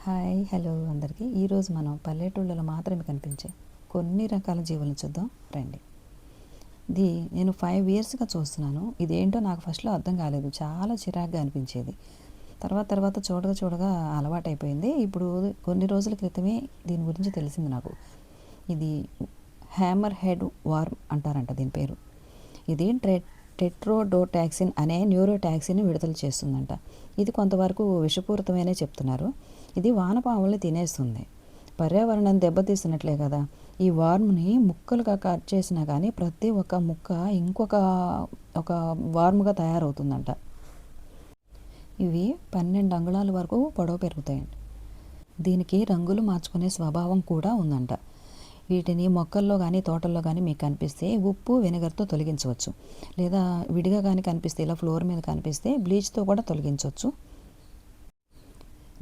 Hi hello అందరికీ. ఈరోజు మనం పల్లెటూళ్ళలో మాత్రమే కనిపించే కొన్ని రకాల జీవులను చూద్దాం రండి. ఇది నేను 5 ఇయర్స్గా చూస్తున్నాను. ఇదేంటో నాకు ఫస్ట్లో అర్థం కాలేదు, చాలా చిరాగ్గా అనిపించేది. తర్వాత చూడగా అలవాటైపోయింది. ఇప్పుడు కొన్ని రోజుల క్రితమే దీని గురించి తెలిసింది నాకు. ఇది హ్యామర్ హెడ్ వార్మ్ అంటారంట దీని పేరు. ఇది టెట్రోడోటాక్సిన్ అనే న్యూరోటాక్సిన్ విడుదల చేస్తుందంట. ఇది కొంతవరకు విషపూరితమనే చెప్తున్నారు. ఇది వానపాముల్ని తినేస్తుంది. పర్యావరణం దెబ్బతీస్తున్నట్లే కదా. ఈ వార్మ్ని ముక్కలుగా కట్ చేసినా కానీ ప్రతి ఒక్క ముక్క ఇంకొక వార్మ్గా తయారవుతుందంట. ఇవి 12 అంగుళాల వరకు పొడవు పెరుగుతాయండి. దీనికి రంగులు మార్చుకునే స్వభావం కూడా ఉందంట. వీటిని మొక్కల్లో కానీ తోటల్లో కానీ మీకు కనిపిస్తే ఉప్పు వెనిగర్తో తొలగించవచ్చు, లేదా విడిగా కానీ కనిపిస్తే ఇలా ఫ్లోర్ మీద కనిపిస్తే బ్లీచ్తో కూడా తొలగించవచ్చు.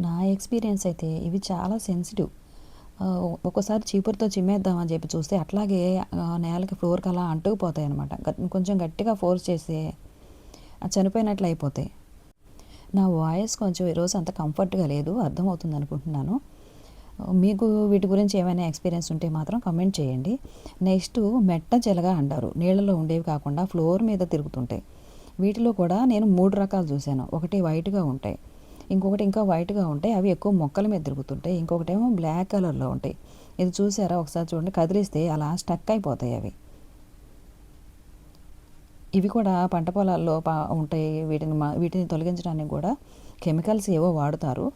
నా ఎక్స్పీరియన్స్ అయితే ఇవి చాలా సెన్సిటివ్. ఒక్కోసారి చీపురుతో చిమ్మేద్దామని చెప్పి చూస్తే అట్లాగే నేలకి ఫ్లోర్కి అలా అంటుకుపోతాయి అనమాట. కొంచెం గట్టిగా ఫోర్స్ చేస్తే చనిపోయినట్లు అయిపోతాయి. నా వాయిస్ కొంచెం ఈరోజు అంత కంఫర్ట్గా లేదు, అర్థమవుతుంది అనుకుంటున్నాను. మీకు వీటి గురించి ఏమైనా ఎక్స్పీరియన్స్ ఉంటే మాత్రం కమెంట్ చేయండి. నెక్స్ట్ మెట్ట చెలగా అంటారు. నీళ్ళలో ఉండేవి కాకుండా ఫ్లోర్ మీద తిరుగుతుంటాయి. వీటిలో కూడా నేను 3 రకాలు చూశాను. ఒకటి వైట్గా ఉంటాయి, ఇంకొకటి ఇంకా వైట్గా ఉంటాయి, అవి ఎక్కువ మొక్కల మీద తిరుగుతుంటాయి. ఇంకొకటేమో బ్లాక్ కలర్లో ఉంటాయి. ఇది చూసారా, ఒకసారి చూడండి, కదిలిస్తే అలా స్టక్ అయిపోతాయి అవి. ఇవి కూడా పంట పొలాల్లో ఉంటాయి. వీటిని తొలగించడానికి కూడా కెమికల్స్ ఏవో వాడుతారు.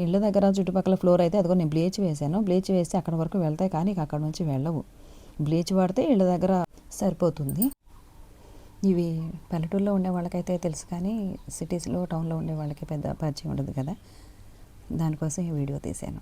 ఇళ్ళ దగ్గర చుట్టుపక్కల ఫ్లోర్ అయితే అదిగో నేను బ్లీచ్ వేసాను. బ్లీచ్ వేస్తే అక్కడ వరకు వెళ్తాయి, కానీ అక్కడ నుంచి వెళ్ళవు. బ్లీచ్ వాడితే ఇళ్ళ దగ్గర సరిపోతుంది. ఇవి పల్లెటూరులో ఉండే వాళ్ళకైతే తెలుసు, కానీ సిటీస్లో టౌన్లో ఉండే వాళ్ళకి పెద్ద పరిచయం ఉండదు కదా. దానికోసం ఈ వీడియో తీశాను.